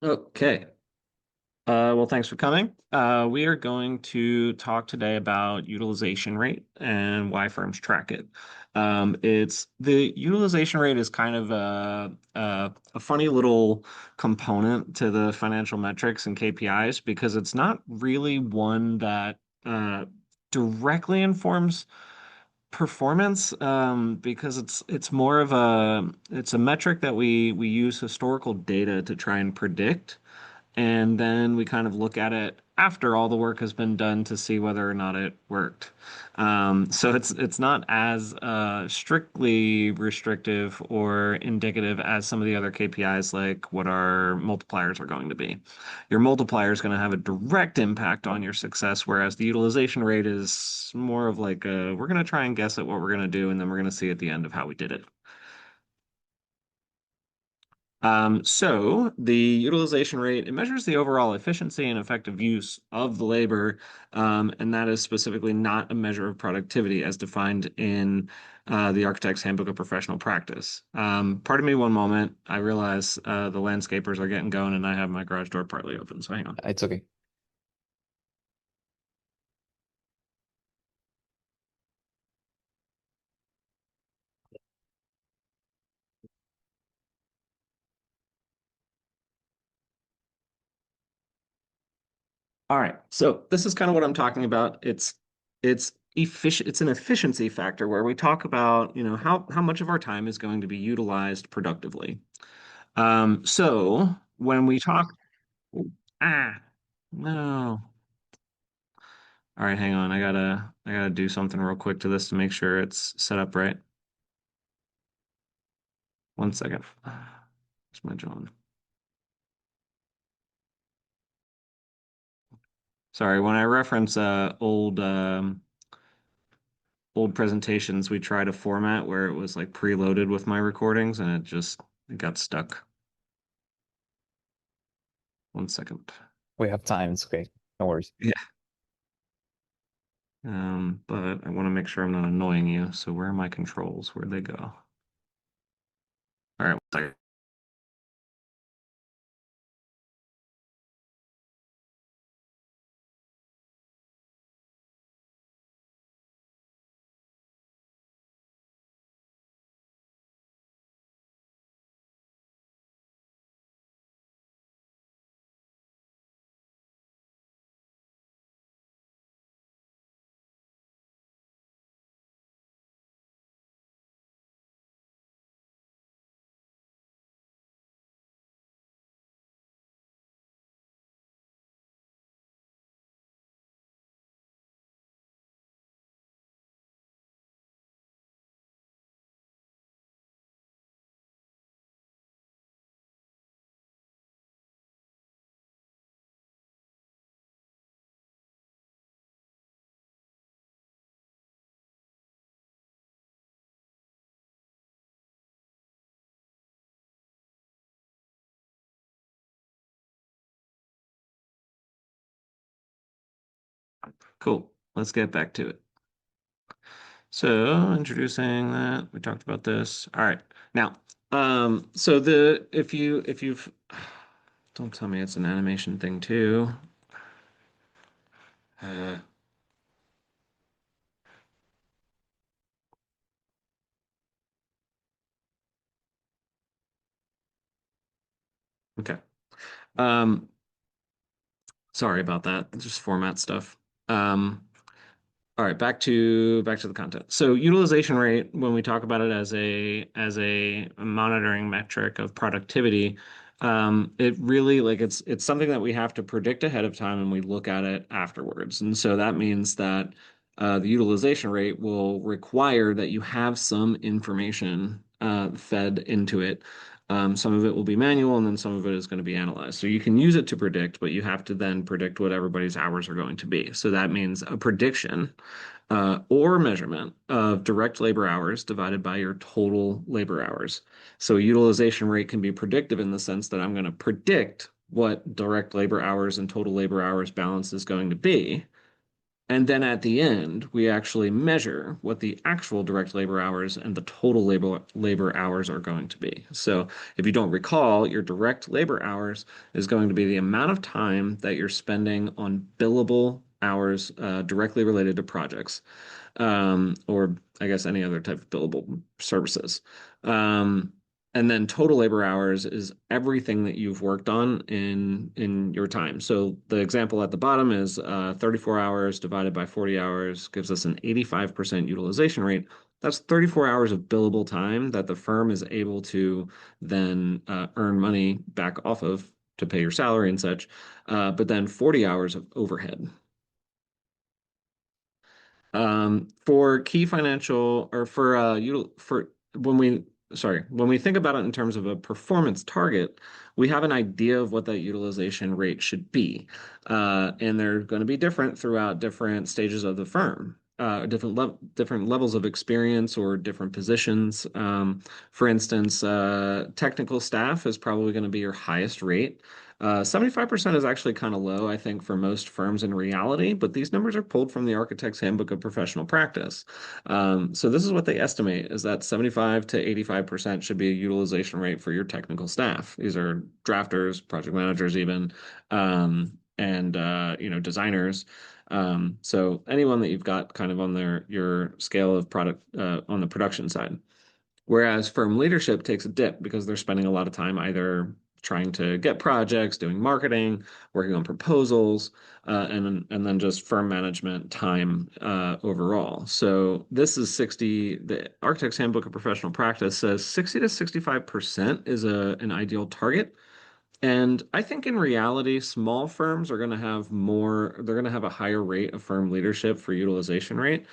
Okay. Well, thanks for coming. We are going to talk today about utilization rate and why firms track it. It's the utilization rate is kind of a funny little component to the financial metrics and KPIs because it's not really one that uh, directly informs performance because it's more of it's a metric that we use historical data to try and predict, and then we kind of look at it after all the work has been done to see whether or not it worked. So it's not as strictly restrictive or indicative as some of the other KPIs, like what our multipliers are going to be. Your multiplier is going to have a direct impact on your success, whereas the utilization rate is more of like we're going to try and guess at what we're going to do, and then we're going to see at the end of how we did it. So the utilization rate, it measures the overall efficiency and effective use of the labor, and that is specifically not a measure of productivity as defined in the Architect's Handbook of Professional Practice. Pardon me one moment. I realize the landscapers are getting going and I have my garage door partly open, so hang on. It's okay. All right. So this is kind of what I'm talking about. It's efficient. It's an efficiency factor where we talk about, how much of our time is going to be utilized productively. So when we talk, ah, no. All right, hang on. I gotta do something real quick to this to make sure it's set up right. One second. Where's my John? Sorry, when I reference old presentations, we tried a format where it was like preloaded with my recordings and it got stuck. One second. We have time. It's okay. No worries. Yeah. But I want to make sure I'm not annoying you. So where are my controls? Where'd they go? All right, one second. Cool. Let's get back to it. So introducing that, we talked about this. All right. Now, so the if you've don't tell me it's an animation thing too. Uh, okay. Um, Sorry about that. It's just format stuff. Um, All right, back to the content. So utilization rate, when we talk about it as a monitoring metric of productivity, it really like it's something that we have to predict ahead of time and we look at it afterwards. And so that means that the utilization rate will require that you have some information fed into it. Some of it will be manual and then some of it is going to be analyzed. So you can use it to predict, but you have to then predict what everybody's hours are going to be. So that means a prediction or measurement of direct labor hours divided by your total labor hours. So utilization rate can be predictive in the sense that I'm going to predict what direct labor hours and total labor hours balance is going to be. And then at the end, we actually measure what the actual direct labor hours and the total labor hours are going to be. So if you don't recall, your direct labor hours is going to be the amount of time that you're spending on billable hours directly related to projects, or I guess any other type of billable services. Um, and then total labor hours is everything that you've worked on in your time. So the example at the bottom is 34 hours divided by 40 hours gives us an 85% utilization rate. That's 34 hours of billable time that the firm is able to then earn money back off of to pay your salary and such. But then 40 hours of overhead. For key financial or for when we sorry, when we think about it in terms of a performance target, we have an idea of what that utilization rate should be. And they're going to be different throughout different stages of the firm. Different levels of experience or different positions. For instance, technical staff is probably going to be your highest rate. 75% is actually kind of low, I think, for most firms in reality, but these numbers are pulled from the Architect's Handbook of Professional Practice. So this is what they estimate is that 75 to 85% should be a utilization rate for your technical staff. These are drafters, project managers even, and designers. So anyone that you've got kind of on your scale of product on the production side. Whereas firm leadership takes a dip because they're spending a lot of time either trying to get projects, doing marketing, working on proposals, and then just firm management time overall. So this is 60, the Architect's Handbook of Professional Practice says 60 to 65% is an ideal target. And I think in reality, small firms are going to have they're going to have a higher rate of firm leadership for utilization rate.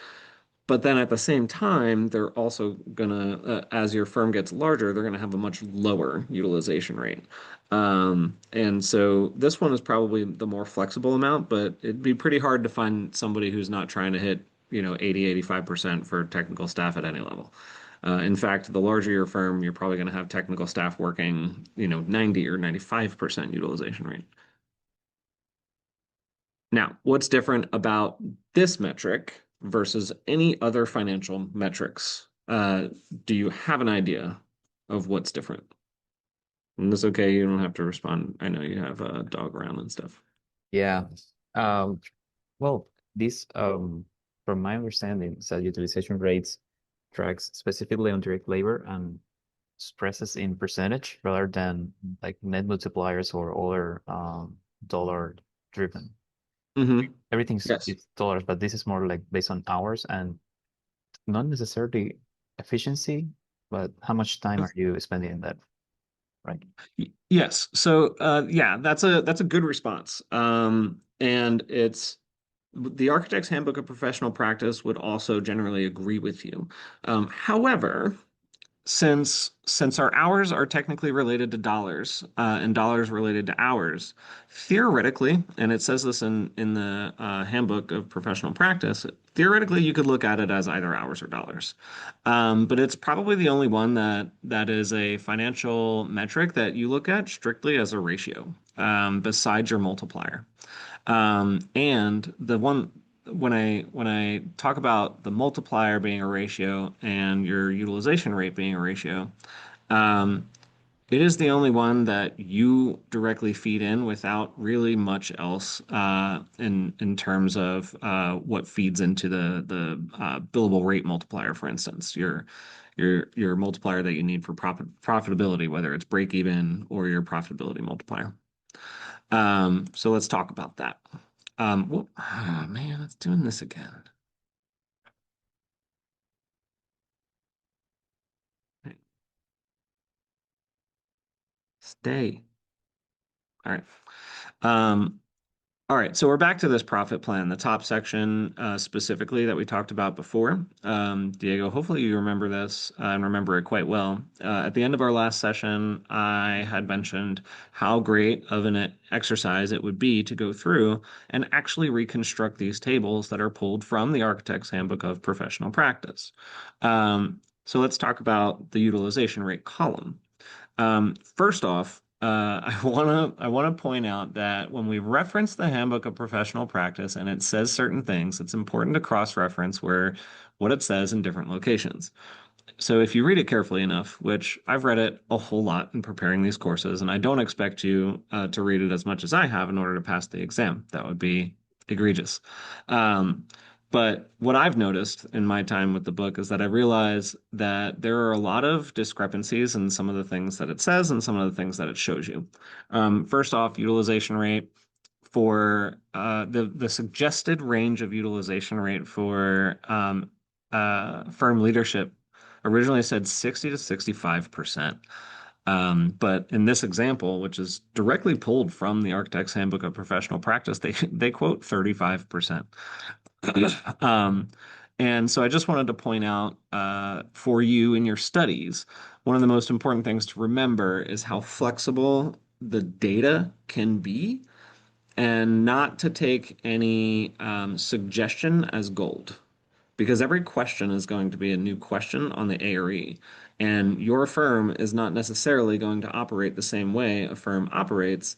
But then at the same time, they're also gonna, as your firm gets larger, they're gonna have a much lower utilization rate. And so this one is probably the more flexible amount, but it'd be pretty hard to find somebody who's not trying to hit, 80, 85% for technical staff at any level. In fact, the larger your firm, you're probably going to have technical staff working, 90 or 95% utilization rate. Now, what's different about this metric versus any other financial metrics? Do you have an idea of what's different? And it's okay, you don't have to respond. I know you have a dog around and stuff. Yeah. Um, well, this, from my understanding, is that utilization rates tracks specifically on direct labor and expresses in percentage rather than like net multipliers or other dollar driven. Hmm. Everything's Yes. it's dollars, but this is more like based on hours and not necessarily efficiency, but how much time are you spending in that, right? Yes. So, yeah, that's a good response. And it's the Architect's Handbook of Professional Practice would also generally agree with you. However, since our hours are technically related to dollars, and dollars related to hours, theoretically, and it says this in the handbook of professional practice, theoretically you could look at it as either hours or dollars. But it's probably the only one that is a financial metric that you look at strictly as a ratio, besides your multiplier. And the one when I talk about the multiplier being a ratio and your utilization rate being a ratio, um, it is the only one that you directly feed in without really much else in terms of what feeds into the billable rate multiplier, for instance, your multiplier that you need for profitability, whether it's break even or your profitability multiplier. So let's talk about that. Oh man, it's doing this again. Stay. All right. Um, all right. So we're back to this profit plan, the top section specifically that we talked about before. Diego, hopefully you remember this and remember it quite well. At the end of our last session, I had mentioned how great of an exercise it would be to go through and actually reconstruct these tables that are pulled from the Architect's Handbook of Professional Practice. So let's talk about the utilization rate column. First off, I wanna point out that when we reference the Handbook of Professional Practice and it says certain things, it's important to cross-reference where what it says in different locations. So if you read it carefully enough, which I've read it a whole lot in preparing these courses, and I don't expect you to read it as much as I have in order to pass the exam. That would be egregious. Um, but what I've noticed in my time with the book is that I realize that there are a lot of discrepancies in some of the things that it says and some of the things that it shows you. First off, utilization rate for the suggested range of utilization rate for firm leadership originally said 60 to 65%. But in this example, which is directly pulled from the Architect's Handbook of Professional Practice, they quote 35%. Um, and so I just wanted to point out for you in your studies, one of the most important things to remember is how flexible the data can be and not to take any suggestion as gold because every question is going to be a new question on the ARE, and your firm is not necessarily going to operate the same way a firm operates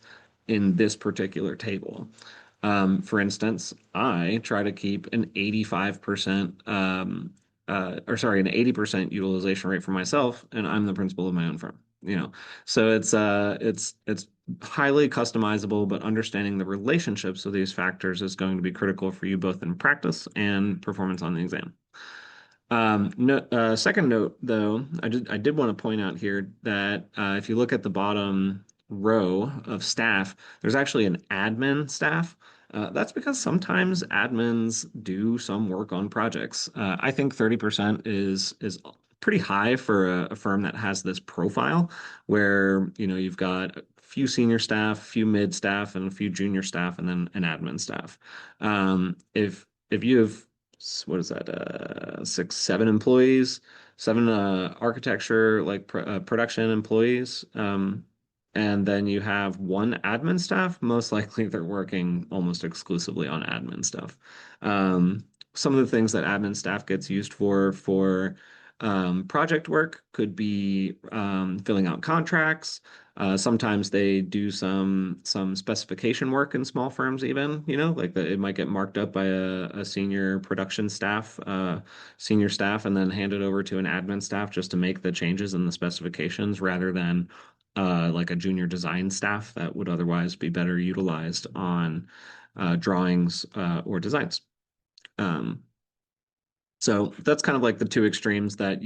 in this particular table. For instance, I try to keep an 85% or sorry, an 80% utilization rate for myself, and I'm the principal of my own firm. So it's highly customizable, but understanding the relationships of these factors is going to be critical for you both in practice and performance on the exam. No, second note, though, I did want to point out here that if you look at the bottom row of staff, there's actually an admin staff. That's because sometimes admins do some work on projects. I think 30% is pretty high for a firm that has this profile, where you've got a few senior staff, a few mid staff, and a few junior staff, and then an admin staff. If you have what is that, six, seven employees, seven architecture like production employees, and then you have one admin staff, most likely they're working almost exclusively on admin stuff. Um, some of the things that admin staff gets used for project work could be filling out contracts. Sometimes they do some specification work in small firms, even, like it might get marked up by a senior staff, and then handed over to an admin staff just to make the changes in the specifications rather than like a junior design staff that would otherwise be better utilized on drawings or designs. Um, so that's kind of like the two extremes that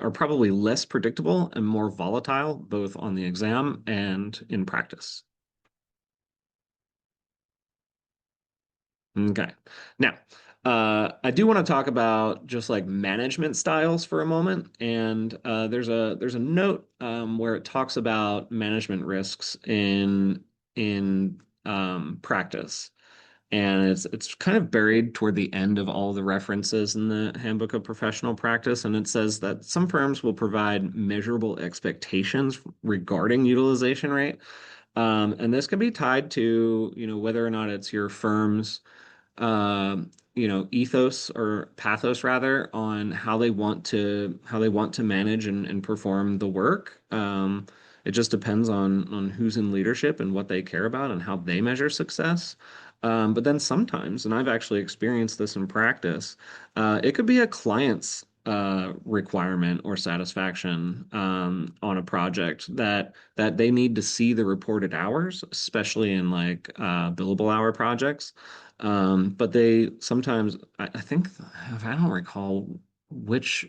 are probably less predictable and more volatile, both on the exam and in practice. Okay. Now, I do want to talk about just like management styles for a moment, and there's a note where it talks about management risks in practice. And it's kind of buried toward the end of all the references in the Handbook of Professional Practice. And it says that some firms will provide measurable expectations regarding utilization rate. And this can be tied to, whether or not it's your firm's ethos or pathos rather on how they want to manage and perform the work. It just depends on who's in leadership and what they care about and how they measure success. But then sometimes, and I've actually experienced this in practice, it could be a client's requirement or satisfaction on a project that they need to see the reported hours, especially in like billable hour projects. But they sometimes, I think, I don't recall which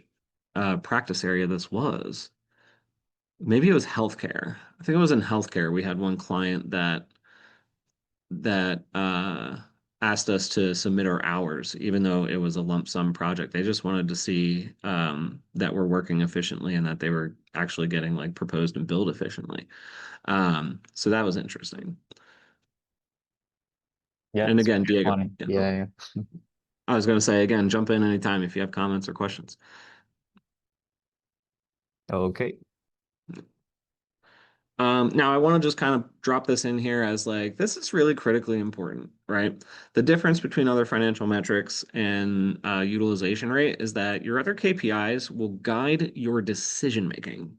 practice area this was. Maybe it was healthcare. I think it was in healthcare. We had one client that asked us to submit our hours, even though it was a lump sum project. They just wanted to see that we're working efficiently and that they were actually getting like proposed and billed efficiently. So that was interesting. Yeah, And it's again, pretty Diego, funny. yeah, Yeah, yeah. I was going to say again, jump in anytime if you have comments or questions. Okay. Now I want to just kind of drop this in here as like this is really critically important, right? The difference between other financial metrics and utilization rate is that your other KPIs will guide your decision making.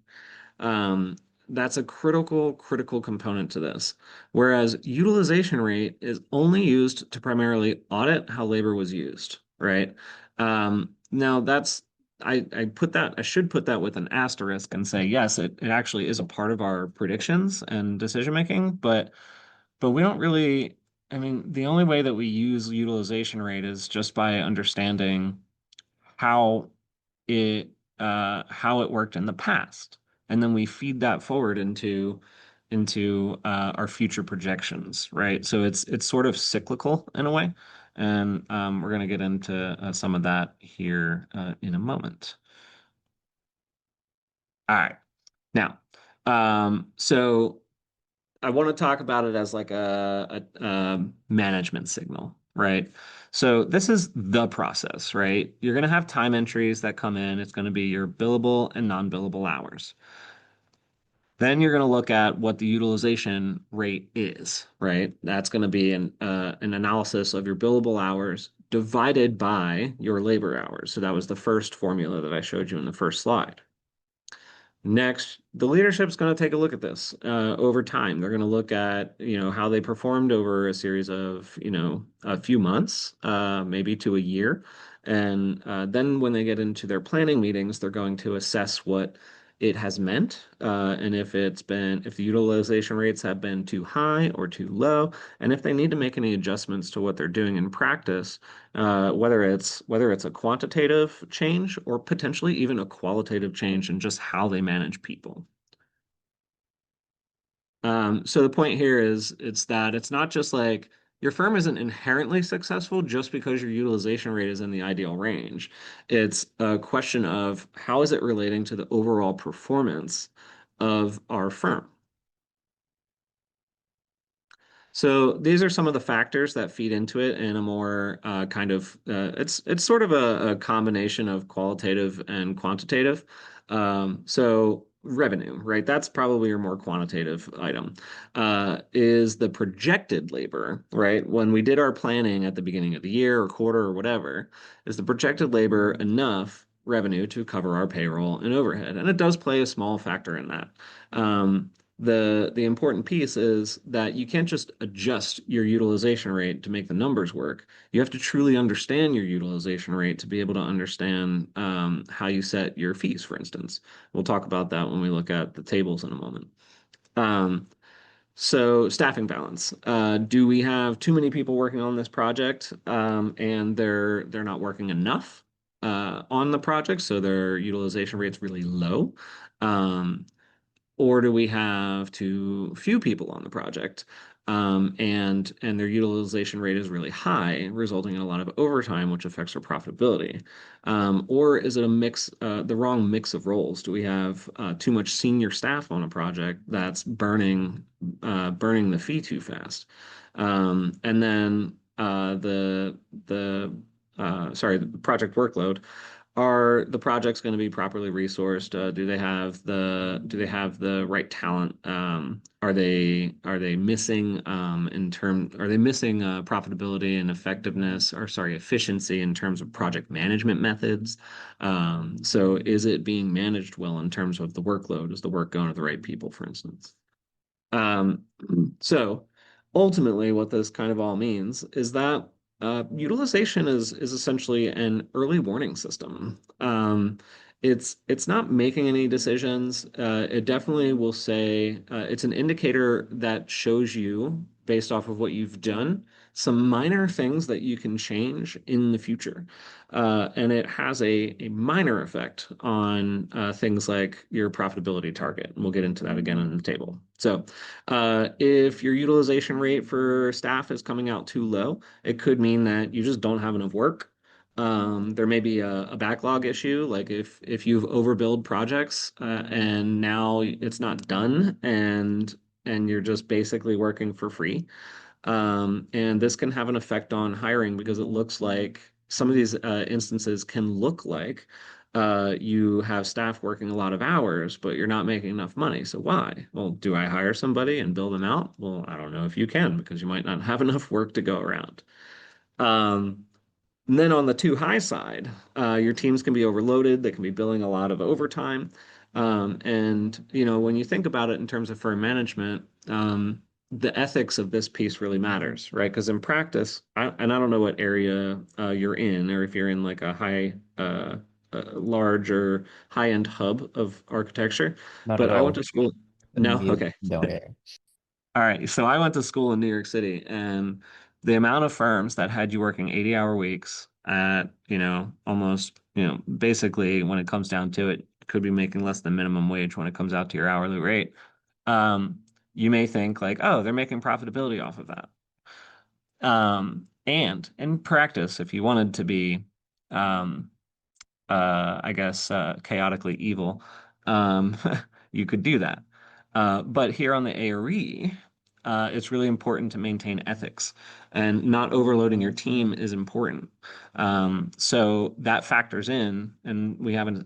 That's a critical component to this. Whereas utilization rate is only used to primarily audit how labor was used, right? Now that's I should put that with an asterisk and say yes, it actually is a part of our predictions and decision making, but we don't really, I mean, the only way that we use utilization rate is just by understanding how it how it worked in the past, and then we feed that forward into our future projections, right? So it's sort of cyclical in a way, and we're going to get into some of that here in a moment. All right, now, so I want to talk about it as like a management signal, right? So this is the process, right? You're going to have time entries that come in. It's going to be your billable and non-billable hours. Then you're going to look at what the utilization rate is, right? That's going to be an analysis of your billable hours divided by your labor hours. So that was the first formula that I showed you in the first slide. Next, the leadership's going to take a look at this over time. They're going to look at, how they performed over a series of, a few months, maybe to a year. And then when they get into their planning meetings, they're going to assess what it has meant, and if the utilization rates have been too high or too low, and if they need to make any adjustments to what they're doing in practice, whether it's a quantitative change or potentially even a qualitative change in just how they manage people. So the point here is it's that it's not just like your firm isn't inherently successful just because your utilization rate is in the ideal range. It's a question of how is it relating to the overall performance of our firm. So these are some of the factors that feed into it in a more kind of it's sort of a combination of qualitative and quantitative. So revenue, right? That's probably your more quantitative item. Is the projected labor, right? When we did our planning at the beginning of the year or quarter or whatever, is the projected labor enough revenue to cover our payroll and overhead? And it does play a small factor in that. The important piece is that you can't just adjust your utilization rate to make the numbers work. You have to truly understand your utilization rate to be able to understand how you set your fees, for instance. We'll talk about that when we look at the tables in a moment. Um, so staffing balance. Do we have too many people working on this project, and they're not working enough on the project, so their utilization rate's really low? Um, or do we have too few people on the project, and their utilization rate is really high, resulting in a lot of overtime, which affects our profitability? Or is it the wrong mix of roles? Do we have too much senior staff on a project that's burning the fee too fast? And then the project workload. Are the projects going to be properly resourced? Do they have the right talent? Are they missing profitability and effectiveness, or sorry, efficiency in terms of project management methods? So is it being managed well in terms of the workload? Is the work going to the right people, for instance? Um, so ultimately, what this kind of all means is that utilization is essentially an early warning system. It's not making any decisions. It definitely will say it's an indicator that shows you, based off of what you've done, some minor things that you can change in the future. And it has a minor effect on things like your profitability target. And we'll get into that again in the table. So if your utilization rate for staff is coming out too low, it could mean that you just don't have enough work. There may be a backlog issue, like if you've overbilled projects and now it's not done, and you're just basically working for free. And this can have an effect on hiring because it looks like some of these instances can look like you have staff working a lot of hours, but you're not making enough money. So why? Well, do I hire somebody and bill them out? Well, I don't know if you can because you might not have enough work to go around. Um, and then on the too high side, your teams can be overloaded. They can be billing a lot of overtime. And when you think about it in terms of firm management, the ethics of this piece really matters, right? Because in practice, and I don't know what area you're in, or if you're in like a large or high-end hub of architecture, Not at but I went all. to school. No, You okay. don't. Yeah. All right. So I went to school in New York City, and the amount of firms that had you working 80-hour weeks at, almost, basically when it comes down to it, could be making less than minimum wage when it comes out to your hourly rate. Um, you may think like, oh, they're making profitability off of that. And in practice, if you wanted to be, um, I guess, chaotically evil, um, you could do that. But here on the ARE, it's really important to maintain ethics, and not overloading your team is important. So that factors in, and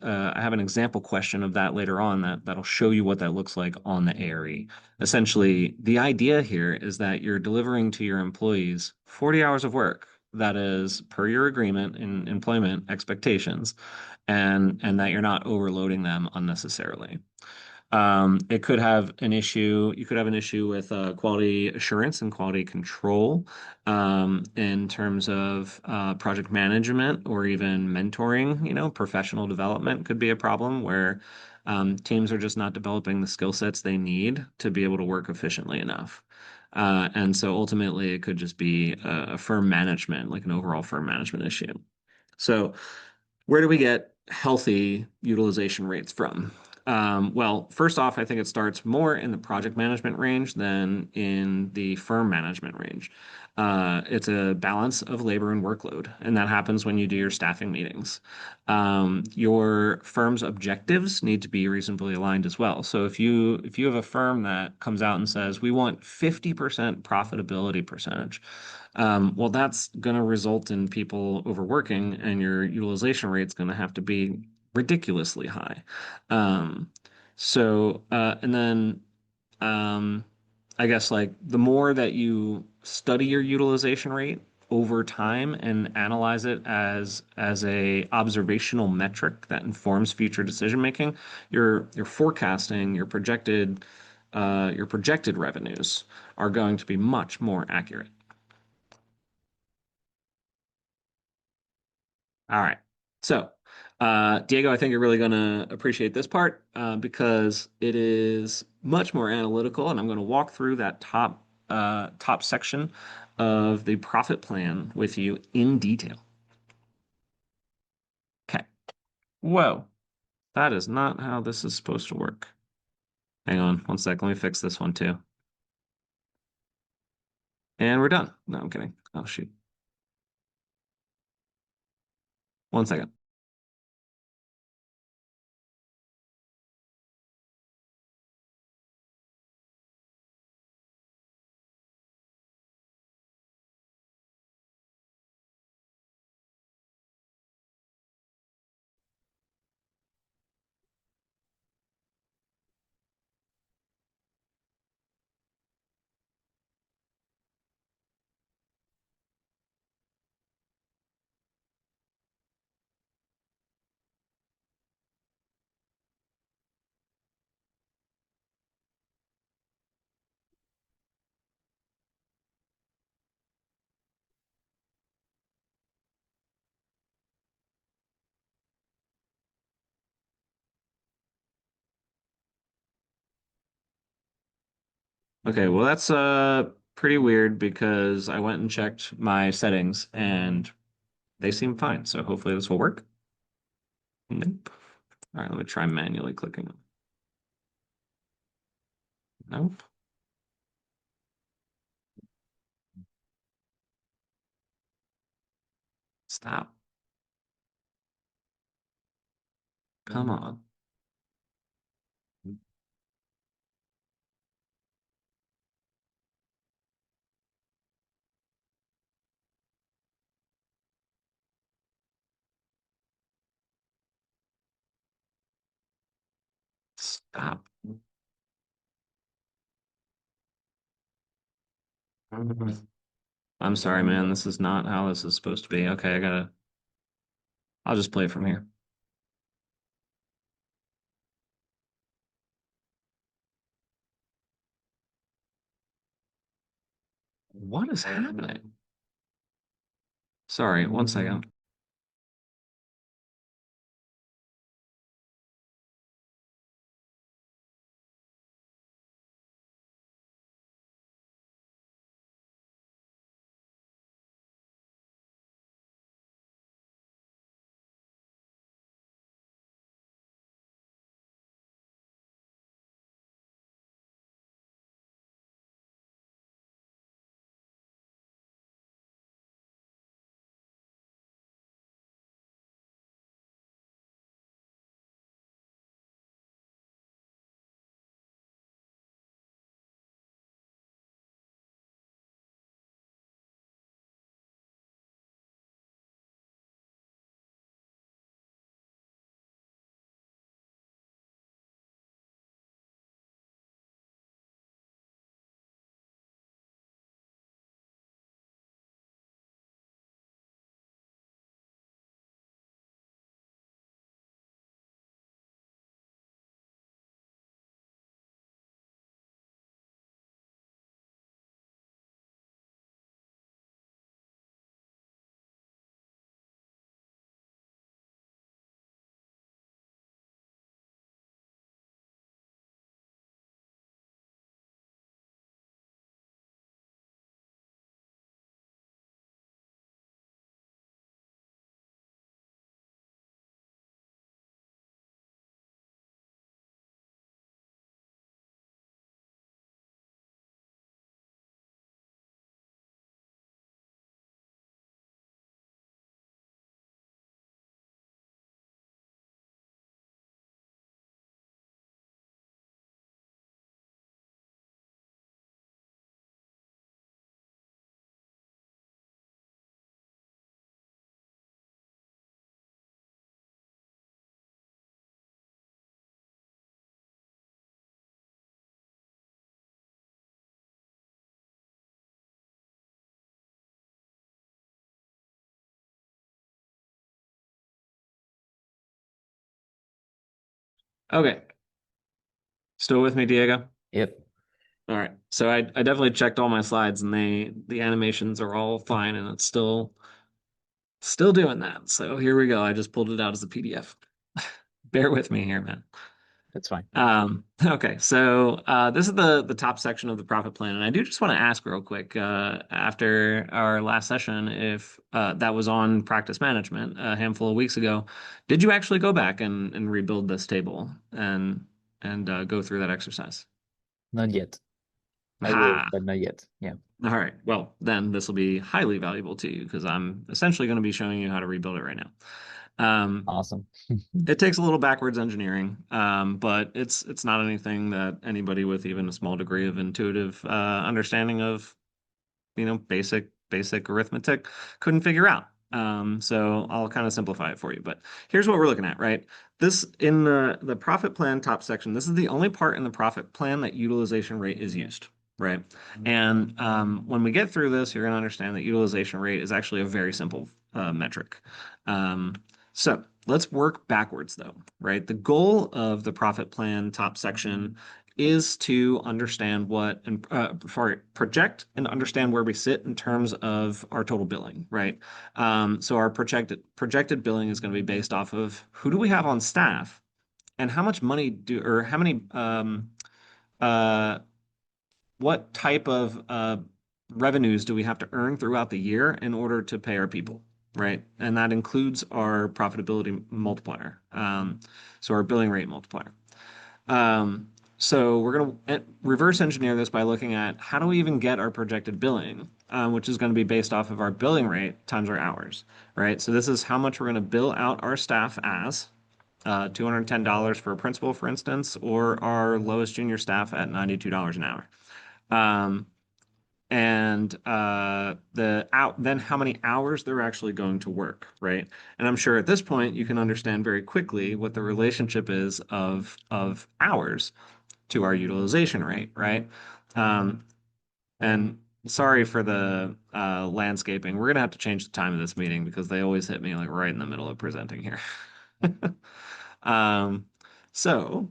I have an example question of that later on that'll show you what that looks like on the ARE. Essentially, the idea here is that you're delivering to your employees 40 hours of work. That is per your agreement in employment expectations, and that you're not overloading them unnecessarily. It could have an issue. You could have an issue with quality assurance and quality control in terms of project management or even mentoring. Professional development could be a problem where teams are just not developing the skill sets they need to be able to work efficiently enough. And so ultimately, it could just be a firm management, like an overall firm management issue. So, where do we get healthy utilization rates from? Well, first off, I think it starts more in the project management range than in the firm management range. It's a balance of labor and workload, and that happens when you do your staffing meetings. Your firm's objectives need to be reasonably aligned as well. So if you have a firm that comes out and says we want 50% profitability percentage, well, that's going to result in people overworking, and your utilization rate's going to have to be ridiculously high. Um, and then um, I guess like the more that you study your utilization rate over time and analyze it as a observational metric that informs future decision making, your forecasting, your projected revenues are going to be much more accurate. All right. So, Diego, I think you're really going to appreciate this part because it is much more analytical, and I'm going to walk through that top section of the profit plan with you in detail. Okay. Whoa, that is not how this is supposed to work. Hang on one sec. Let me fix this one too. And we're done. No, I'm kidding. Oh, shoot. One second. Okay, well, that's pretty weird because I went and checked my settings and they seem fine. So hopefully this will work. Nope. All right, let me try manually clicking them. Nope. Stop. Come on. Stop. I'm sorry, man. This is not how this is supposed to be. Okay, I'll just play from here. What is happening? Sorry, one second. Okay, still with me, Diego? Yep, All right. So I definitely checked all my slides and the animations are all fine and it's still doing that. So here we go. I just pulled it out as a PDF. Bear with me here, man. that's fine. Okay, so this is the top section of the profit plan, and I do just want to ask real quick, after our last session, if that was on practice management a handful of weeks ago, did you actually go back and rebuild this table and go through that exercise? Not yet. I will, Ha! but not yet. Yeah, All right. Well, then this will be highly valuable to you because I'm essentially going to be showing you how to rebuild it right now. Um, awesome. It takes a little backwards engineering, but it's not anything that anybody with even a small degree of intuitive understanding of, basic arithmetic couldn't figure out. So I'll kind of simplify it for you. But here's what we're looking at, right? This in the profit plan top section, this is the only part in the profit plan that utilization rate is used, right? And when we get through this, you're going to understand that utilization rate is actually a very simple metric. Um, so let's work backwards though, right? The goal of the profit plan top section is to understand what and project and understand where we sit in terms of our total billing, right? So our projected billing is going to be based off of who do we have on staff and how much money do or how many uh, what type of revenues do we have to earn throughout the year in order to pay our people, right? And that includes our profitability multiplier, so our billing rate multiplier. Um, so we're going to reverse engineer this by looking at how do we even get our projected billing, which is going to be based off of our billing rate times our hours, right? So this is how much we're going to bill out our staff as $210 for a principal, for instance, or our lowest junior staff at $92 an hour. Um, and then how many hours they're actually going to work, right? And I'm sure at this point you can understand very quickly what the relationship is of hours to our utilization rate, right? Um, and sorry for the landscaping. We're gonna have to change the time of this meeting because they always hit me like right in the middle of presenting here. Um, so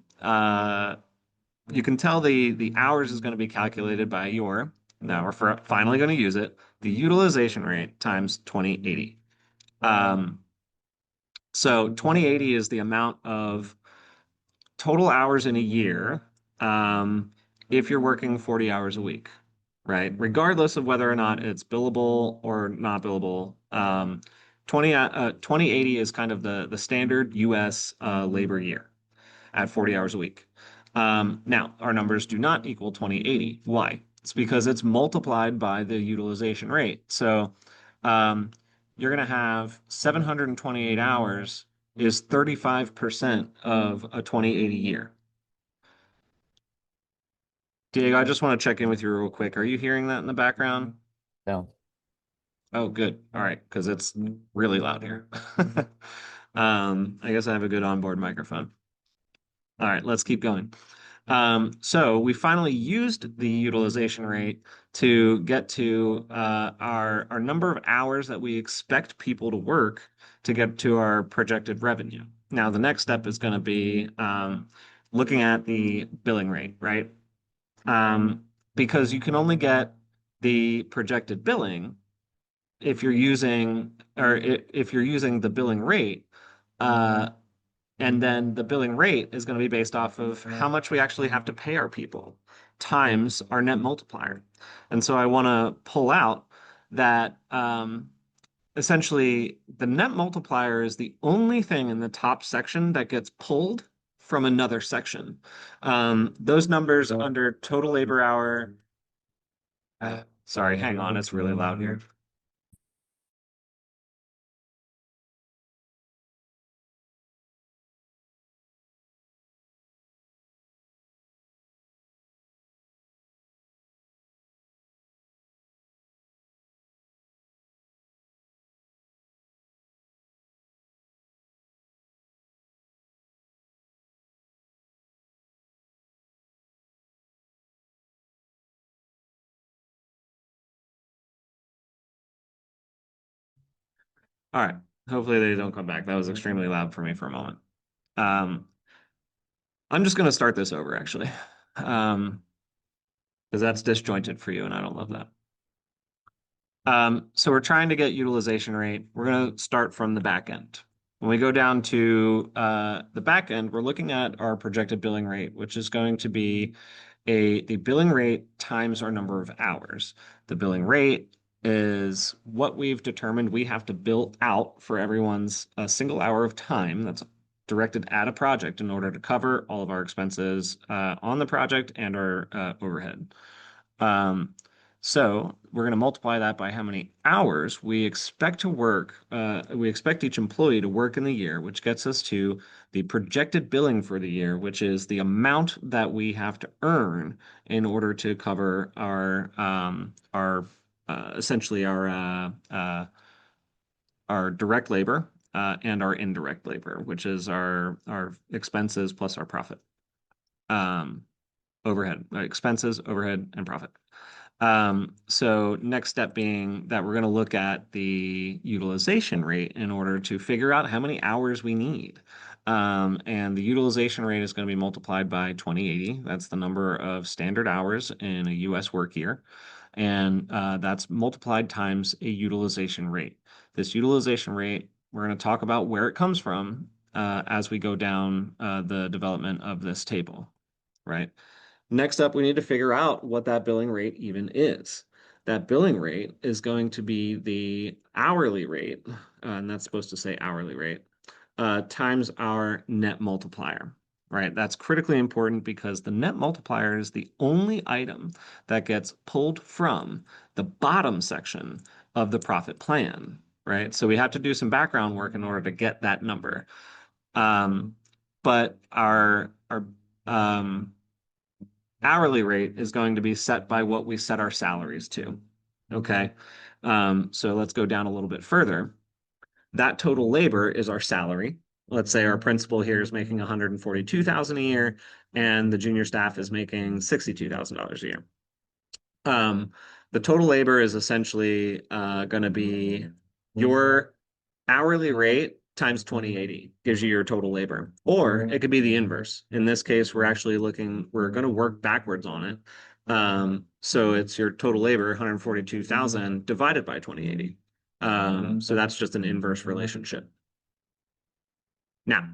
you can tell the hours is going to be calculated by your Now we're finally going to use it. The utilization rate times 2080. Um, so 2080 is the amount of total hours in a year um, if you're working 40 hours a week, right? Regardless of whether or not it's billable or not billable. 2080 is kind of the standard US labor year at 40 hours a week. Now, our numbers do not equal 2080. Why? It's because it's multiplied by the utilization rate. So um, you're going to have 728 hours is 35% of a 2080 year. Diego, I just want to check in with you real quick. Are you hearing that in the background? No. Oh, good. All right, because it's really loud here. I guess I have a good onboard microphone. All right, let's keep going. So we finally used the utilization rate to get to our number of hours that we expect people to work to get to our projected revenue. Now, the next step is going to be looking at the billing rate, right? Um, because you can only get the projected billing if you're using if you're using the billing rate. Uh, and then the billing rate is going to be based off of how much we actually have to pay our people times our net multiplier. And so I want to pull out that essentially the net multiplier is the only thing in the top section that gets pulled from another section. Those numbers under total labor hour. Sorry, hang on, it's really loud here. All right. Hopefully they don't come back. That was extremely loud for me for a moment. Um, I'm just going to start this over actually, because that's disjointed for you, and I don't love that. So we're trying to get utilization rate. We're going to start from the back end. When we go down to the back end, we're looking at our projected billing rate, which is going to be the billing rate times our number of hours. The billing rate is what we've determined we have to bill out for everyone's a single hour of time that's directed at a project in order to cover all of our expenses on the project and our overhead. Um, so we're going to multiply that by how many hours we expect to work. We expect each employee to work in the year, which gets us to the projected billing for the year, which is the amount that we have to earn in order to cover our essentially our direct labor and our indirect labor, which is our expenses plus our profit. Um, Overhead, expenses, overhead, and profit. So next step being that we're going to look at the utilization rate in order to figure out how many hours we need. And the utilization rate is going to be multiplied by 2080. That's the number of standard hours in a US work year. And that's multiplied times a utilization rate. This utilization rate, we're going to talk about where it comes from as we go down the development of this table, right? Next up, we need to figure out what that billing rate even is. That billing rate is going to be the hourly rate, and that's supposed to say hourly rate, times our net multiplier, right? That's critically important because the net multiplier is the only item that gets pulled from the bottom section of the profit plan, right? So we have to do some background work in order to get that number. But our hourly rate is going to be set by what we set our salaries to. Okay. So let's go down a little bit further. That total labor is our salary. Let's say our principal here is making 142,000 a year and the junior staff is making $62,000 a year. The total labor is essentially going to be your hourly rate times 2080 gives you your total labor. Or it could be the inverse. In this case, we're going to work backwards on it. So it's your total labor, 142,000 divided by 2080. So that's just an inverse relationship. Now,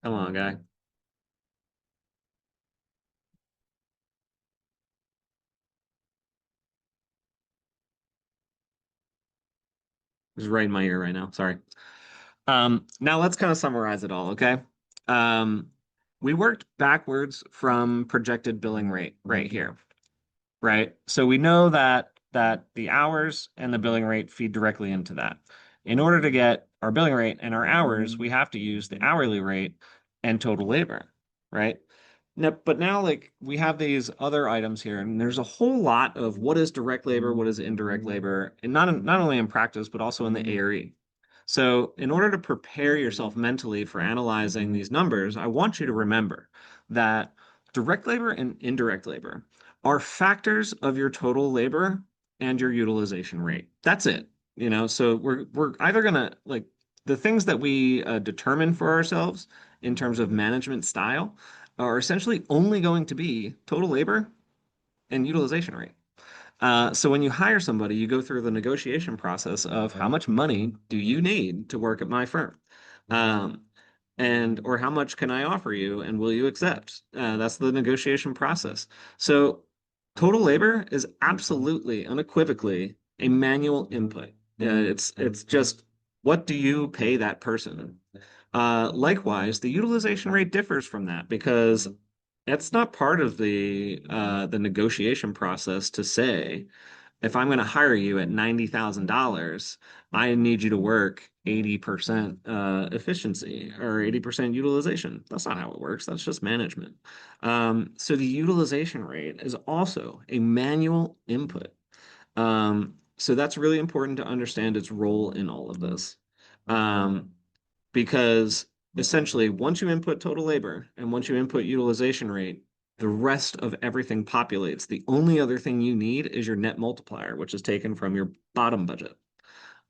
come on, guy. It's right in my ear right now. Sorry. Now let's kind of summarize it all, okay? Um, we worked backwards from projected billing rate right here, right? So we know that the hours and the billing rate feed directly into that. In order to get our billing rate and our hours, we have to use the hourly rate and total labor, right? Now, but now like we have these other items here, and there's a whole lot of what is direct labor, what is indirect labor, and not only in practice, but also in the ARE. So, in order to prepare yourself mentally for analyzing these numbers, I want you to remember that direct labor and indirect labor are factors of your total labor and your utilization rate. That's it. So we're either gonna like the things that we determine for ourselves in terms of management style are essentially only going to be total labor and utilization rate. So when you hire somebody, you go through the negotiation process of how much money do you need to work at my firm? Um, and or how much can I offer you and will you accept? That's the negotiation process. So total labor is absolutely unequivocally a manual input. It's just what do you pay that person? Likewise, the utilization rate differs from that because it's not part of the negotiation process to say if I'm going to hire you at $90,000, I need you to work 80% efficiency or 80% utilization. That's not how it works. That's just management. So the utilization rate is also a manual input. So that's really important to understand its role in all of this. Um, because essentially, once you input total labor and once you input utilization rate, the rest of everything populates. The only other thing you need is your net multiplier, which is taken from your bottom budget.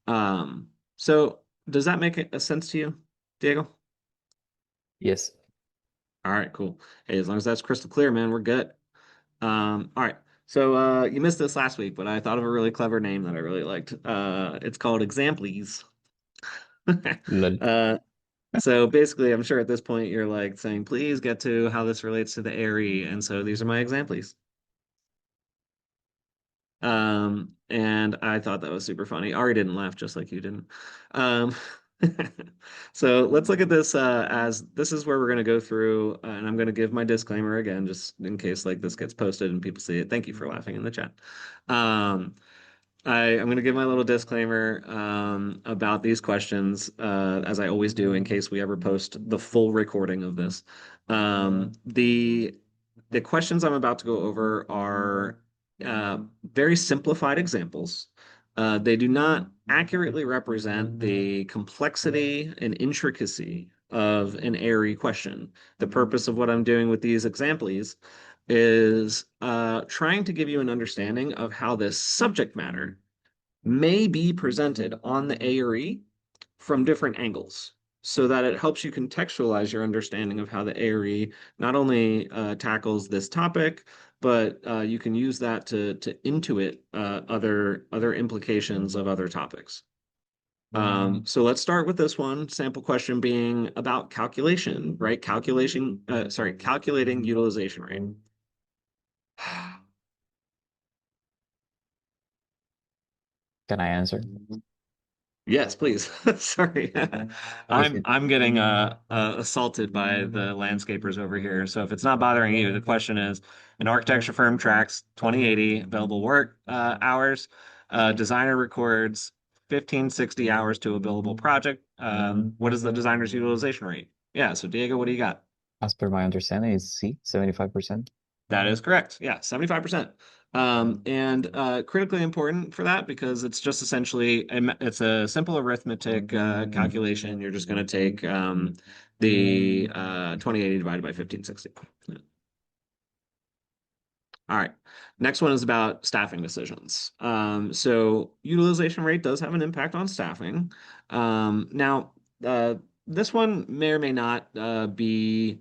So does that make a sense to you, Diego? Yes. All right, cool. Hey, as long as that's crystal clear, man, we're good. All right. So you missed this last week, but I thought of a really clever name that I really liked. It's called Examples. Lol. Uh, So basically, I'm sure at this point you're like saying, please get to how this relates to the ARE. And so these are my examples. And I thought that was super funny. Ari didn't laugh just like you didn't. Um, so let's look at this as this is where we're going to go through, and I'm going to give my disclaimer again, just in case like this gets posted and people see it. Thank you for laughing in the chat. Um, I'm going to give my little disclaimer about these questions, as I always do, in case we ever post the full recording of this. The questions I'm about to go over are very simplified examples. They do not accurately represent the complexity and intricacy of an ARE question. The purpose of what I'm doing with these examples is trying to give you an understanding of how this subject matter may be presented on the ARE from different angles so that it helps you contextualize your understanding of how the ARE not only tackles this topic, but you can use that to intuit other implications of other topics. So let's start with this one sample question being about calculation, right? Calculating utilization rate. Can I answer? Yes, please. Sorry. Okay. I'm getting assaulted by the landscapers over here. So if it's not bothering you, the question is an architecture firm tracks 2080 available work hours. Designer records 1560 hours to a billable project. What is the designer's utilization rate? Yeah, so Diego, what do you got? As per my understanding, is C, 75%. That is correct. Yeah, 75%. And critically important for that because it's just essentially it's a simple arithmetic calculation. You're just going to take the 2080 divided by 1560. All right. Next one is about staffing decisions. So utilization rate does have an impact on staffing. Now, this one may or may not be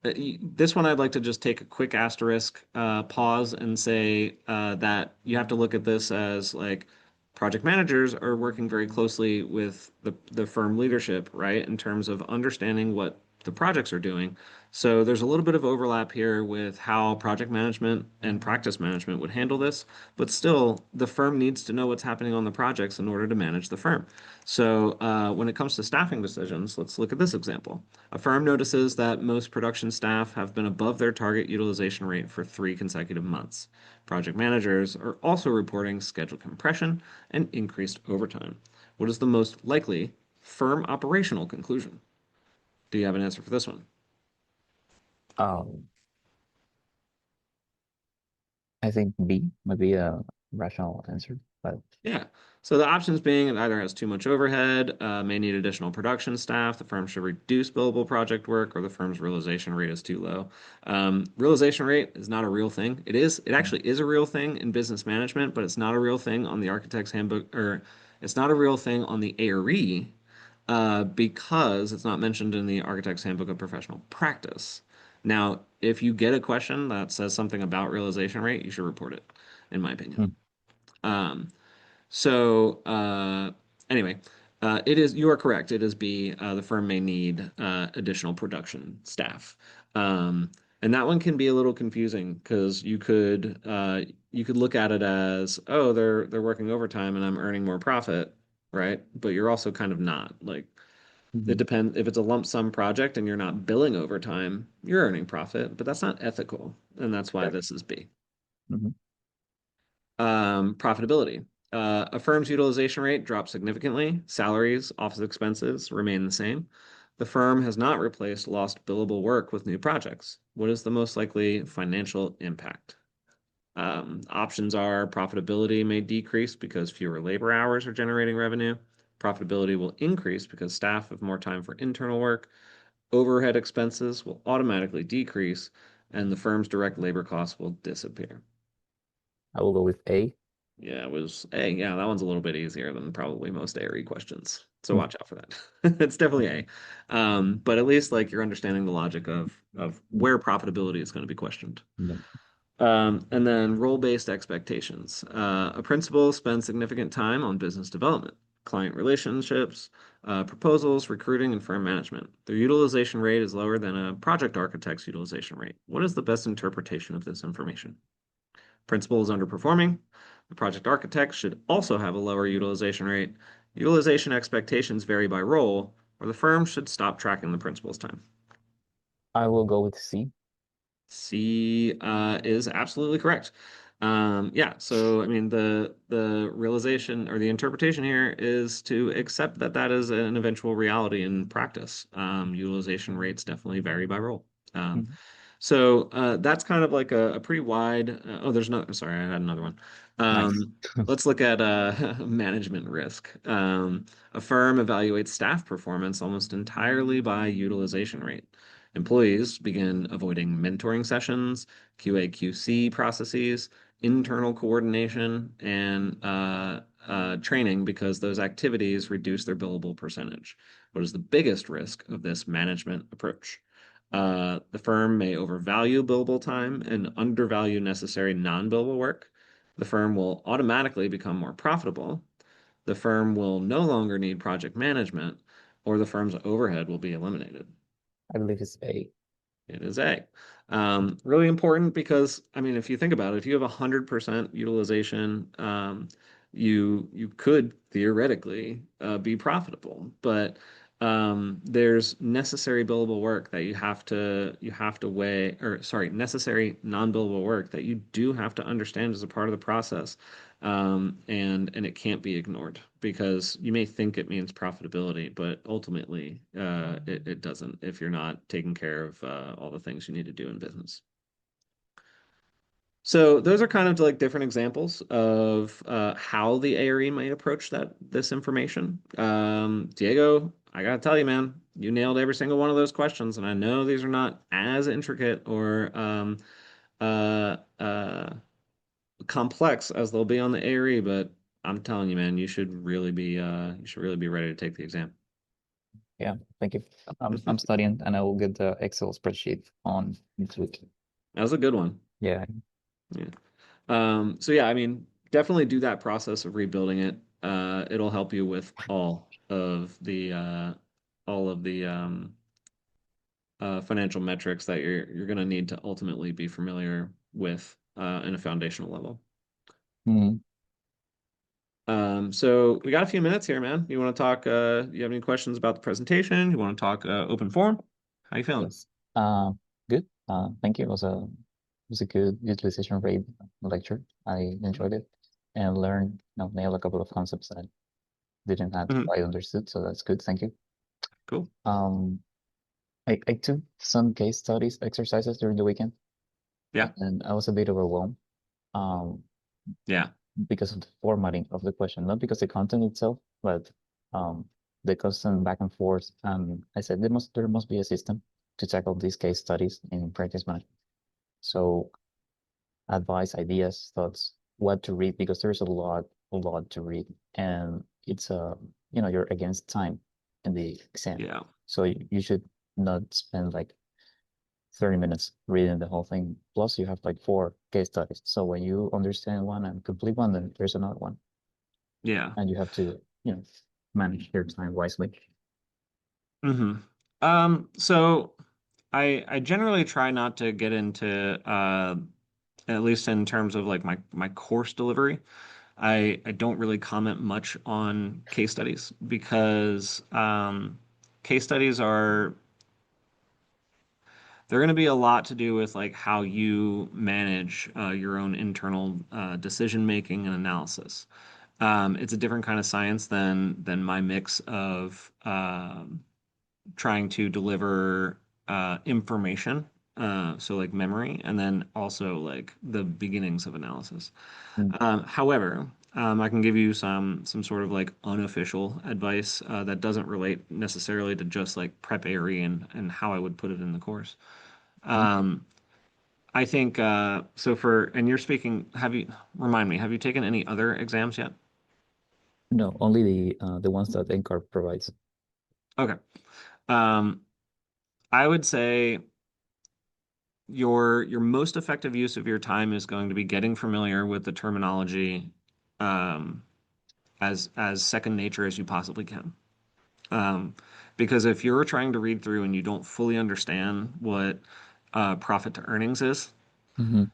this one I'd like to just take a quick asterisk, pause and say that you have to look at this as like project managers are working very closely with the firm leadership, right, in terms of understanding what the projects are doing. So there's a little bit of overlap here with how project management and practice management would handle this, but still the firm needs to know what's happening on the projects in order to manage the firm. So when it comes to staffing decisions, let's look at this example. A firm notices that most production staff have been above their target utilization rate for 3 consecutive months. Project managers are also reporting schedule compression and increased overtime. What is the most likely firm operational conclusion? Do you have an answer for this one? Um, I think B would be a rational answer, but Yeah. So the options being it either has too much overhead, may need additional production staff, the firm should reduce billable project work, or the firm's realization rate is too low. Realization rate is not a real thing. It actually is a real thing in business management, but it's not a real thing on the architect's handbook, or it's not a real thing on the ARE, because it's not mentioned in the architect's handbook of professional practice. Now, if you get a question that says something about realization rate, you should report it, in my opinion. mm, Um, so anyway, it is you are correct. It is B. The firm may need additional production staff, um, and that one can be a little confusing because you could look at it as, oh, they're working overtime and I'm earning more profit, right? But you're also kind of not. Like it mhm, depends if it's a lump sum project and you're not billing overtime, you're earning profit, but that's not ethical, and that's why correct. this is B. Mhm. Profitability. A firm's utilization rate drops significantly. Salaries, office expenses remain the same. The firm has not replaced lost billable work with new projects. What is the most likely financial impact? Options are profitability may decrease because fewer labor hours are generating revenue. Profitability will increase because staff have more time for internal work. Overhead expenses will automatically decrease, and the firm's direct labor costs will disappear. I will go with A. Yeah, it was A. Yeah, that one's a little bit easier than probably most ARE questions. So Mm, watch out for that. It's definitely A. But at least like you're understanding the logic of mm, where profitability is going to be questioned. no. And then role-based expectations. A principal spends significant time on business development, client relationships, proposals, recruiting, and firm management. Their utilization rate is lower than a project architect's utilization rate. What is the best interpretation of this information? Principal is underperforming. The project architect should also have a lower utilization rate. Utilization expectations vary by role, or the firm should stop tracking the principal's time. I will go with C. C is absolutely correct. Yeah, so I mean the realization or the interpretation here is to accept that that is an eventual reality in practice. Utilization rates definitely vary by role. Um, Mhm. so that's kind of like a pretty wide. Oh, there's no. Sorry, I had another one. Nice. Let's look at management risk. A firm evaluates staff performance almost entirely by utilization rate. Employees begin avoiding mentoring sessions, QA/QC processes, internal coordination, and training because those activities reduce their billable percentage. What is the biggest risk of this management approach? The firm may overvalue billable time and undervalue necessary non-billable work. The firm will automatically become more profitable. The firm will no longer need project management, or the firm's overhead will be eliminated. I believe it's A. It is A. Really important because, I mean, if you think about it, if you have 100% utilization, you could theoretically be profitable, but there's necessary billable work that you have to weigh, or sorry, necessary non-billable work that you do have to understand as a part of the process, and it can't be ignored because you may think it means profitability, but ultimately it doesn't if you're not taking care of all the things you need to do in business. So those are kind of like different examples of how the ARE might approach this information. Diego, I gotta tell you, man, you nailed every single one of those questions, and I know these are not as intricate or uh, uh, complex as they'll be on the ARE, but I'm telling you, man, you should really be ready to take the exam. Yeah, thank you. I'm studying and I will get the Excel spreadsheet on next week. That was a good one. Yeah. Yeah. So yeah, I mean, definitely do that process of rebuilding it. It'll help you with all of the financial metrics that you're going to need to ultimately be familiar with in a foundational level. Mhm. So we got a few minutes here, man. You want to talk? You have any questions about the presentation? You want to talk open forum? How you feeling? Yes. Good. Thank you. It was a good utilization rate lecture. I enjoyed it and learned, nailed a couple of concepts that I didn't have Mhm. quite understood. So that's good. Thank you. Cool. Um, I took some case studies exercises during the weekend, Yeah. and I was a bit overwhelmed. Um, Yeah. because of the formatting of the question, not because the content itself, but um, the constant back and forth. I said there must be a system to tackle these case studies in practice management. So advice, ideas, thoughts, what to read, because there's a lot to read, and it's you're against time in the exam, Yeah. so you should not spend like 30 minutes reading the whole thing. Plus, you have like four case studies. So when you understand one and complete one, then there's another one, Yeah. and you have to, manage your time wisely. hmm So I generally try not to get into at least in terms of like my course delivery. I don't really comment much on case studies because case studies are they're going to be a lot to do with like how you manage your own internal decision making and analysis. It's a different kind of science than my mix of trying to deliver information, so like memory, and then also like the beginnings of analysis. Mm. However, I can give you some sort of like unofficial advice that doesn't relate necessarily to just like PrepARE and how I would put it in the course. Mhm. Um, I think so for and you're speaking, have you remind me, have you taken any other exams yet? No, only the ones that NCAR provides. Okay. Um, I would say your most effective use of your time is going to be getting familiar with the terminology um, as second nature as you possibly can. Um, because if you're trying to read through and you don't fully understand what profit to earnings is, Hmm.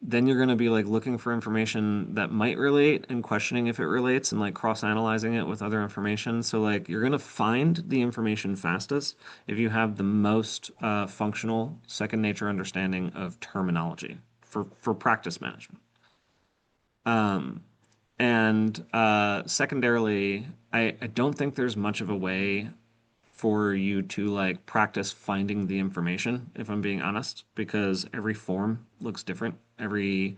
then you're going to be like looking for information that might relate and questioning if it relates and like cross-analyzing it with other information. So like you're going to find the information fastest if you have the most functional second nature understanding of terminology for practice management. Um, and secondarily, I don't think there's much of a way for you to like practice finding the information, if I'm being honest, because every form looks different. Every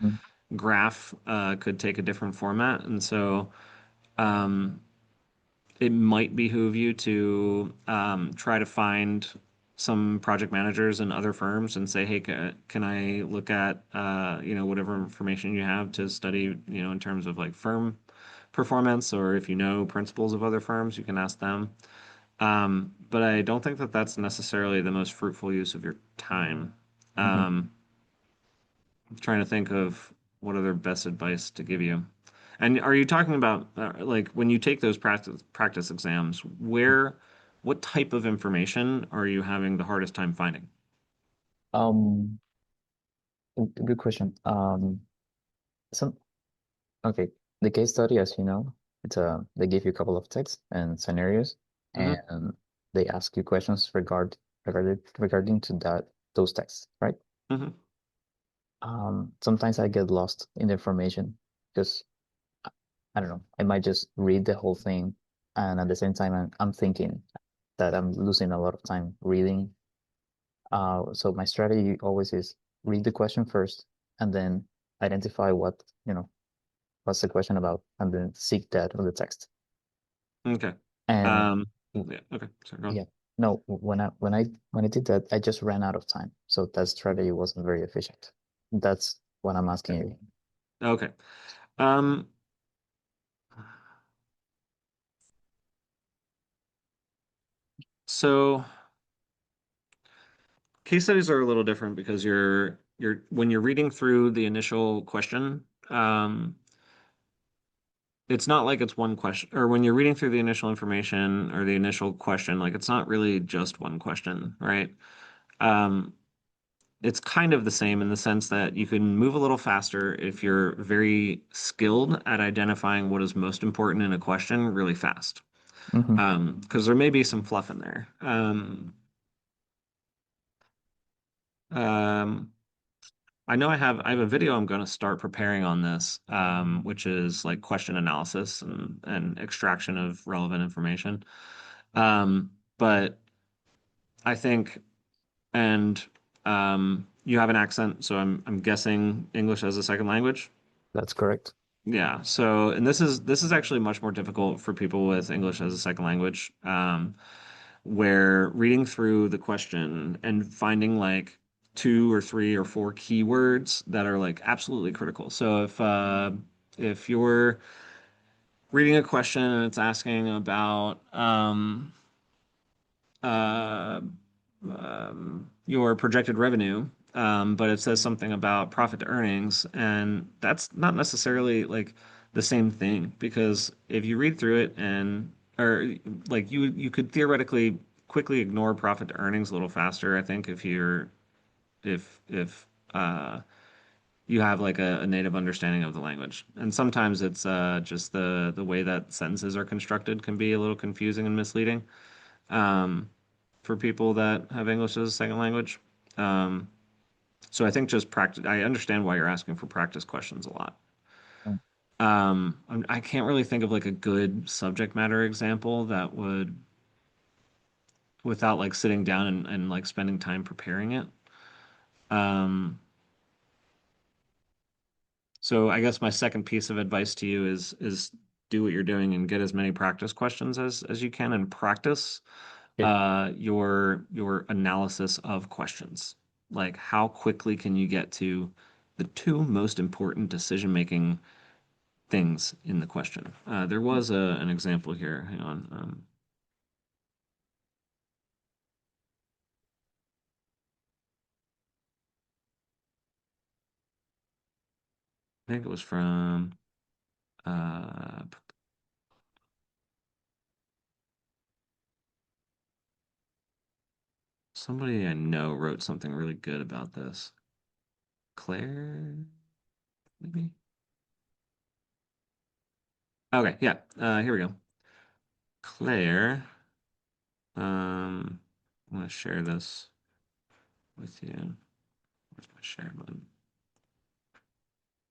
graph could take a different format. And so um, it might behoove you to try to find some project managers in other firms and say, hey, can I look at whatever information you have to study, in terms of like firm performance, or if you know principals of other firms, you can ask them. But I don't think that that's necessarily the most fruitful use of your time. Hmm. Um, I'm trying to think of what other best advice to give you. And are you talking about like when you take those practice exams, what type of information are you having the hardest time finding? Um, Good question. Some Okay, the case study, as you know, they give you a couple of texts and scenarios, hmm and they ask you questions regarding to those texts, right? hmm Sometimes I get lost in the information because I don't know, I might just read the whole thing, and at the same time, I'm thinking that I'm losing a lot of time reading. So my strategy always is read the question first, and then identify what's the question about, and then seek that on the text. Okay. And Um, yeah. Okay. Sorry, go on. yeah, No, when I did that, I just ran out of time. So that strategy wasn't very efficient. That's what I'm asking you. Okay. Um, so case studies are a little different because you're when you're reading through the initial question, it's not like it's one question, or when you're reading through the initial information or the initial question, like it's not really just one question, right? Um, it's kind of the same in the sense that you can move a little faster if you're very skilled at identifying what is most important in a question really fast. Hmm. Because there may be some fluff in there. Um, I know I have a video I'm going to start preparing on this, which is like question analysis and extraction of relevant information. But I think, and you have an accent, so I'm guessing English as a second language. That's correct. Yeah. So, and this is actually much more difficult for people with English as a second language, where reading through the question and finding like two or three or four keywords that are like absolutely critical. So if you're reading a question and it's asking about uh, your projected revenue, but it says something about profit to earnings, and that's not necessarily like the same thing because if you read through it and or like you could theoretically quickly ignore profit to earnings a little faster, I think, if you have like a native understanding of the language. And sometimes it's just the way that sentences are constructed can be a little confusing and misleading. Um, for people that have English as a second language. Um, so I think just practice. I understand why you're asking for practice questions a lot. Mm. I can't really think of like a good subject matter example that would, without like sitting down and like spending time preparing it. Um, so I guess my second piece of advice to you is do what you're doing and get as many practice questions as you can and practice Okay. your analysis of questions. Like how quickly can you get to the two most important decision-making things in the question? There was an example here. Hang on. I think it was from uh, somebody I know wrote something really good about this. Claire, maybe? Okay, yeah. Here we go. Claire, I'm gonna share this with you. Where's my share button?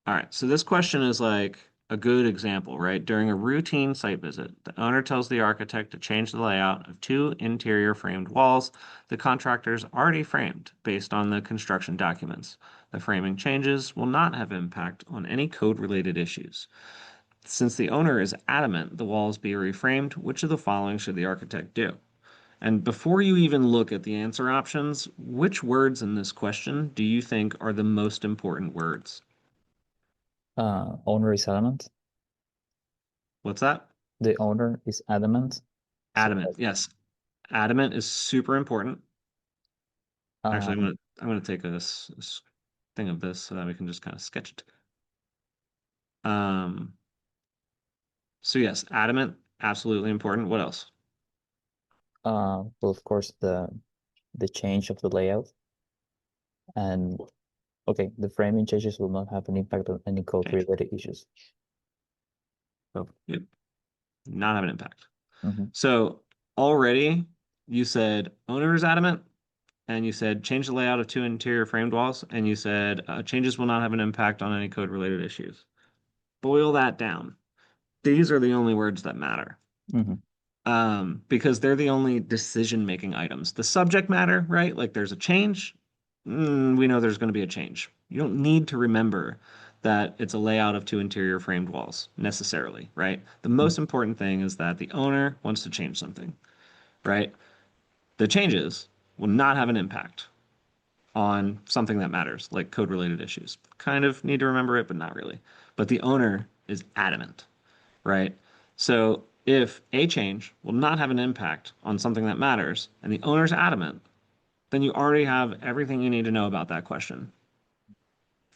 All right, so this question is like a good example, right? During a routine site visit, the owner tells the architect to change the layout of two interior framed walls the contractors already framed based on the construction documents. The framing changes will not have impact on any code-related issues. Since the owner is adamant the walls be reframed, which of the following should the architect do? And before you even look at the answer options, which words in this question do you think are the most important words? Owner is adamant. What's that? The owner is adamant. So Adamant. Yes. Adamant is super important. Actually, um, I'm gonna take this thing of this so that we can just kind of sketch it. Um, so yes, adamant, absolutely important. What else? well, of course, the change of the layout and okay, the framing changes will not have an impact on any Change. code-related issues. So, Yep. Not have an impact. mhm. So already you said owner is adamant, and you said change the layout of two interior framed walls, and you said changes will not have an impact on any code related issues. Boil that down. These are the only words that matter. Mhm. Because they're the only decision-making items. The subject matter, right? Like there's a change, we know there's going to be a change. You don't need to remember that it's a layout of two interior framed walls necessarily, right? The Mhm. most important thing is that the owner wants to change something, right? The changes will not have an impact on something that matters, like code related issues. Kind of need to remember it, but not really. But the owner is adamant, right? So if a change will not have an impact on something that matters and the owner's adamant, then you already have everything you need to know about that question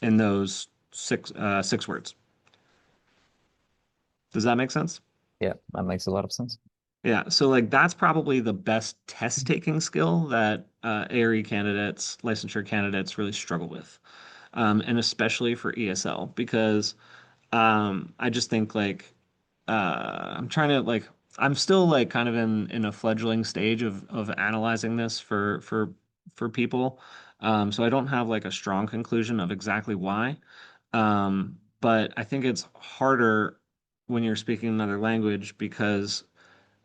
in those six words. Does that make sense? Yeah, that makes a lot of sense. Yeah, so like that's probably the best test taking skill that ARE candidates, licensure candidates really struggle with, and especially for ESL because I just think like I'm trying to like I'm still like kind of in a fledgling stage of analyzing this for people, so I don't have like a strong conclusion of exactly why, but I think it's harder when you're speaking another language because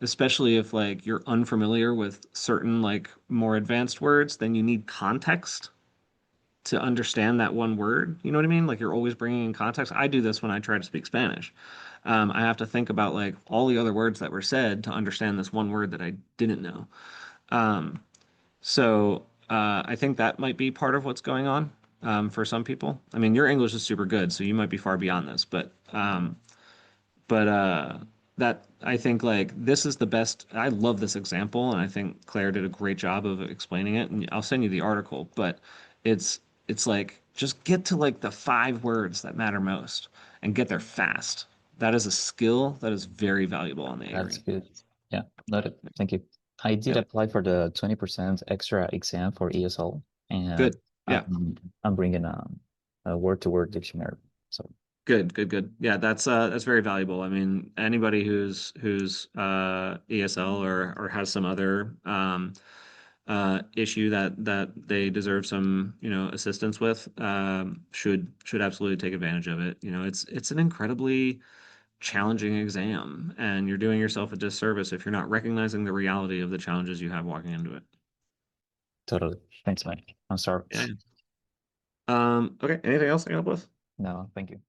especially if like you're unfamiliar with certain like more advanced words, then you need context to understand that one word. You know what I mean? Like you're always bringing in context. I do this when I try to speak Spanish. I have to think about like all the other words that were said to understand this one word that I didn't know. Um, so I think that might be part of what's going on for some people. I mean, your English is super good, so you might be far beyond this, but that I think like this is the best. I love this example, and I think Claire did a great job of explaining it. And I'll send you the article, but it's it's like just get to like the five words that matter most and get there fast. That is a skill that is very valuable on the That's ARE. good. Yeah, noted. Thank you. I did Yep. apply for the 20% extra exam for ESL, and Good. Yeah. I'm bringing a word-to-word dictionary. So Good, good, good. Yeah, that's very valuable. I mean, anybody who's ESL or has some other issue that they deserve some, assistance with, should absolutely take advantage of it. It's an incredibly challenging exam, and you're doing yourself a disservice if you're not recognizing the reality of the challenges you have walking into it. totally. Thanks, man. I'm sorry. Yeah. Okay. Anything else I can help with? No, thank you.